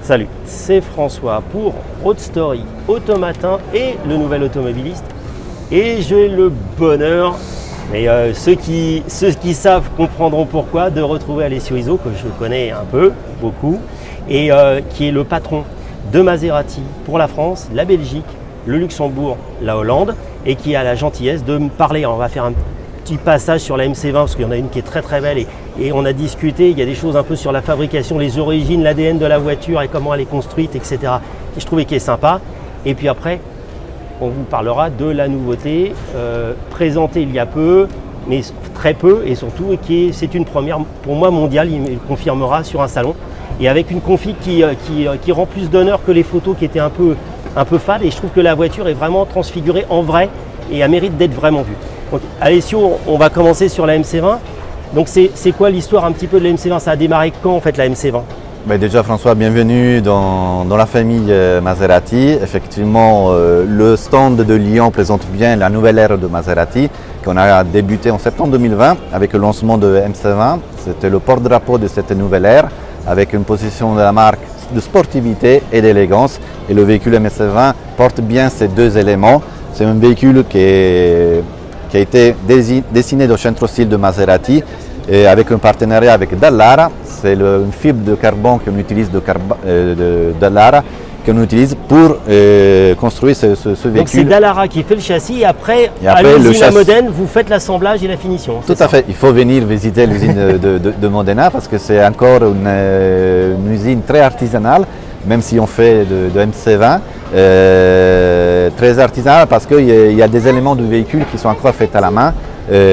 Salut, c'est François pour Road Story Automatin et le nouvel automobiliste. Et j'ai le bonheur, mais ceux qui savent comprendront pourquoi, de retrouver Alessio Iso, que je connais un peu, beaucoup, et qui est le patron de Maserati pour la France, la Belgique, le Luxembourg, la Hollande, et qui a la gentillesse de me parler. On va faire un petit passage sur la MC20 parce qu'il y en a une qui est très très belle et on a discuté, il y a des choses un peu sur la fabrication, les origines, l'ADN de la voiture et comment elle est construite, etc. Et je trouvais qu'il est sympa. Et puis après, on vous parlera de la nouveauté présentée il y a peu, mais très peu, et surtout c'est une première pour moi mondiale, il me confirmera sur un salon, et avec une config qui rend plus d'honneur que les photos qui étaient un peu fades, et je trouve que la voiture est vraiment transfigurée en vrai et elle mérite d'être vraiment vue. Donc, Alessio, on va commencer sur la MC20. Donc c'est quoi l'histoire un petit peu de la MC20? Ça a démarré quand en fait la MC20? Déjà François, bienvenue dans la famille Maserati. Effectivement, le stand de Lyon présente bien la nouvelle ère de Maserati qu'on a débuté en septembre 2020 avec le lancement de MC20. C'était le porte-drapeau de cette nouvelle ère avec une position de la marque de sportivité et d'élégance. Et le véhicule MC20 porte bien ces deux éléments. C'est un véhicule qui a été dessiné dans le centre style de Maserati et avec un partenariat avec Dallara. C'est une fibre de carbone qu'on utilise de Dallara qu'on utilise pour construire ce véhicule. Donc c'est Dallara qui fait le châssis et après à l'usine à Modène, vous faites l'assemblage et la finition. Tout à fait. Il faut venir visiter l'usine de Modena parce que c'est encore une usine très artisanale, même si on fait de MC20. Très artisanal parce qu'il y a des éléments du véhicule qui sont encore faits à la main,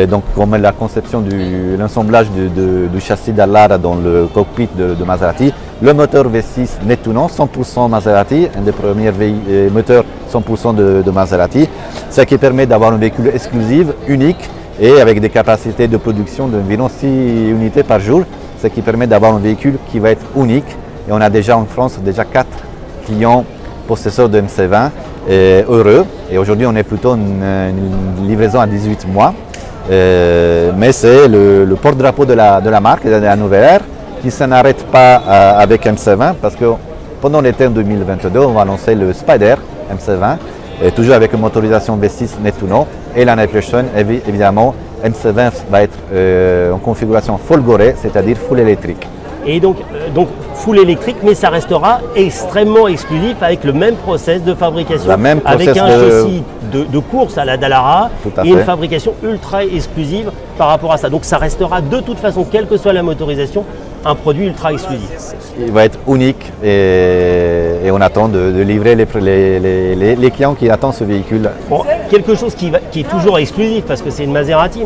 donc comme la conception l'assemblage du châssis Dallara dans le cockpit de Maserati, le moteur V6 Nettuno 100% Maserati, un des premiers moteurs 100% de Maserati, ce qui permet d'avoir un véhicule exclusif, unique et avec des capacités de production d'environ 6 unités par jour, ce qui permet d'avoir un véhicule qui va être unique. Et on a déjà en France 4 clients possesseurs de MC20 heureux, et aujourd'hui on est plutôt une livraison à 18 mois, mais c'est le porte-drapeau de la marque, de la nouvelle ère, qui ne n'arrête pas avec MC20 parce que pendant l'été 2022 on va lancer le Spider MC20, toujours avec une motorisation V6 Nettuno, et l'année prochaine évidemment MC20 va être en configuration Folgore, c'est-à-dire full électrique. Et donc full électrique, mais ça restera extrêmement exclusif avec le même process de fabrication, avec un châssis de course à la Dallara et une fabrication ultra exclusive par rapport à ça. Donc ça restera de toute façon, quelle que soit la motorisation, un produit ultra exclusif. Il va être unique et on attend de livrer les clients qui attendent ce véhicule. Bon, quelque chose qui est toujours exclusif parce que c'est une Maserati,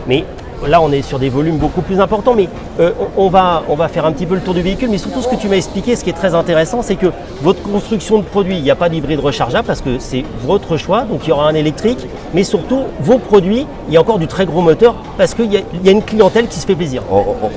mais là, on est sur des volumes beaucoup plus importants, mais on va faire un petit peu le tour du véhicule. Mais surtout, ce que tu m'as expliqué, ce qui est très intéressant, c'est que votre construction de produit, il n'y a pas d'hybride rechargeable parce que c'est votre choix, donc il y aura un électrique. Mais surtout, vos produits, il y a encore du très gros moteur parce qu'il y a une clientèle qui se fait plaisir.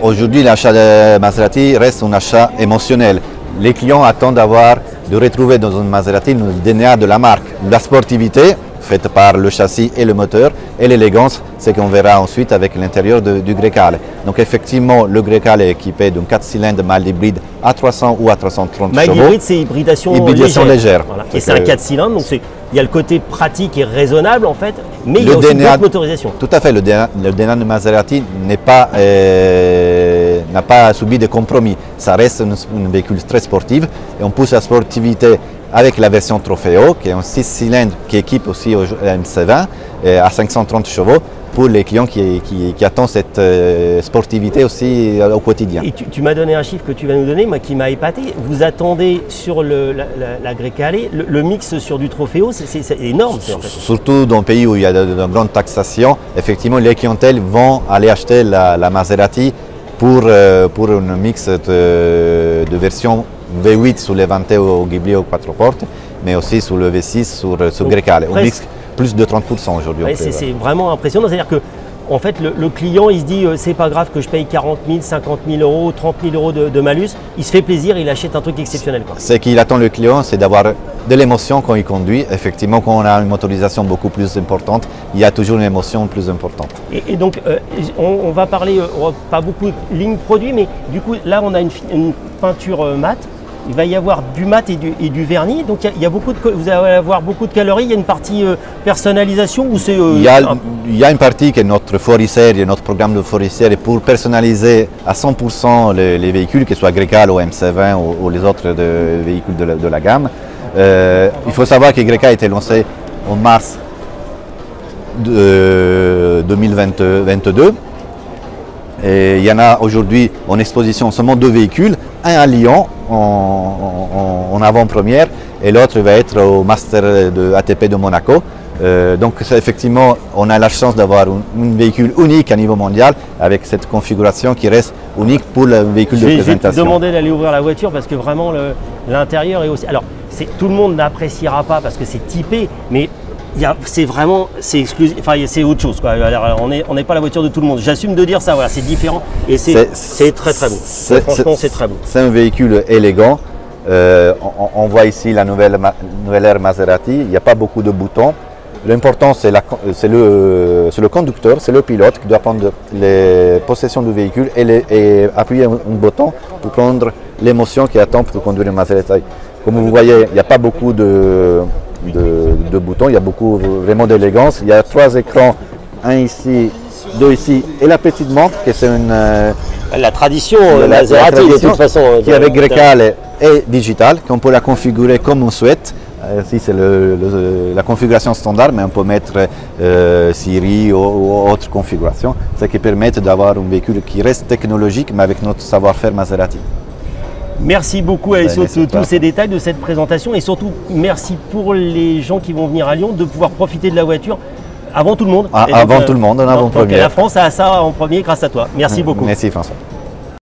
Aujourd'hui, l'achat de Maserati reste un achat émotionnel. Les clients attendent de retrouver dans une Maserati le DNA de la marque, la sportivité, faite par le châssis et le moteur, et l'élégance, c'est qu'on verra ensuite avec l'intérieur du Grecale. Donc effectivement, le Grecale est équipé d'un 4 cylindres mild hybride à 300 ou à 330 chevaux. Mild hybride, c'est hybridation légère. Voilà. Et c'est un 4 cylindres, donc il y a le côté pratique et raisonnable en fait, mais il y a aussi d'autres motorisations. Tout à fait, le DNA de Maserati n'a pas subi de compromis. Ça reste un véhicule très sportif et on pousse la sportivité avec la version Trofeo, qui est un 6 cylindres qui équipe aussi au MC20 à 530 chevaux pour les clients qui attendent cette sportivité aussi au quotidien. Et tu m'as donné un chiffre que tu vas nous donner, moi qui m'a épaté. Vous attendez sur la Grecale, le mix sur du Trofeo, c'est énorme. Surtout dans un pays où il y a de grandes taxations, effectivement les clientèles vont aller acheter la Maserati pour un mix de version V8 sur les Vanteo Giglio 4 portes, mais aussi sur le V6 sur Grecale. On mixe plus de 30% aujourd'hui. Ouais, c'est vraiment impressionnant. C'est-à-dire que en fait, le client, il se dit c'est pas grave que je paye 40 000, 50 000 euros, 30 000 euros de malus. Il se fait plaisir, il achète un truc exceptionnel. Ce qu'il attend le client, c'est d'avoir de l'émotion quand il conduit. Effectivement, quand on a une motorisation beaucoup plus importante, il y a toujours une émotion plus importante. Et donc, on va parler, pas beaucoup de lignes produits, mais du coup, là, on a une peinture mate. il va y avoir du mat et du vernis. Donc il y a beaucoup vous allez avoir beaucoup de calories. Il y a une partie personnalisation où c'est. Il y a une partie qui est notre fournisseur, notre programme de fournisseur pour personnaliser à 100% les véhicules, que ce soit Grecale ou MC20 ou les autres véhicules de la gamme. Il faut savoir que Grecale a été lancé en mars 2022. Et il y en a aujourd'hui en exposition seulement 2 véhicules, un à Lyon en avant-première et l'autre va être au Master de ATP de Monaco. Donc effectivement, on a la chance d'avoir un véhicule unique à niveau mondial avec cette configuration qui reste unique pour le véhicule de présentation. Je vais te demander d'aller ouvrir la voiture parce que vraiment l'intérieur est aussi… Alors tout le monde n'appréciera pas parce que c'est typé, mais c'est vraiment, c'est exclusif, enfin c'est autre chose quoi. Alors, on n'est pas la voiture de tout le monde. J'assume de dire ça, voilà, c'est différent et c'est très très beau. Franchement, c'est très beau. C'est un véhicule élégant. On voit ici la nouvelle ère Maserati. Il n'y a pas beaucoup de boutons. L'important c'est le conducteur, c'est le pilote qui doit prendre les possessions du véhicule et appuyer un bouton pour prendre l'émotion qu'il attend pour conduire une Maserati. Comme vous voyez, il n'y a pas beaucoup de boutons, il y a beaucoup vraiment d'élégance. Il y a 3 écrans, un ici, 2 ici et la petite montre que c'est une… la tradition Maserati de toute façon. Qui avec Grecale est digitale, qu'on peut la configurer comme on souhaite. Ici c'est la configuration standard, mais on peut mettre Siri ou autre configuration, ce qui permet d'avoir un véhicule qui reste technologique mais avec notre savoir-faire Maserati. Merci beaucoup Alessio de tous ces détails de cette présentation et surtout merci pour les gens qui vont venir à Lyon de pouvoir profiter de la voiture avant tout le monde. Avant tout le monde, en avant-première. La France a ça en premier grâce à toi. Merci beaucoup. Merci François.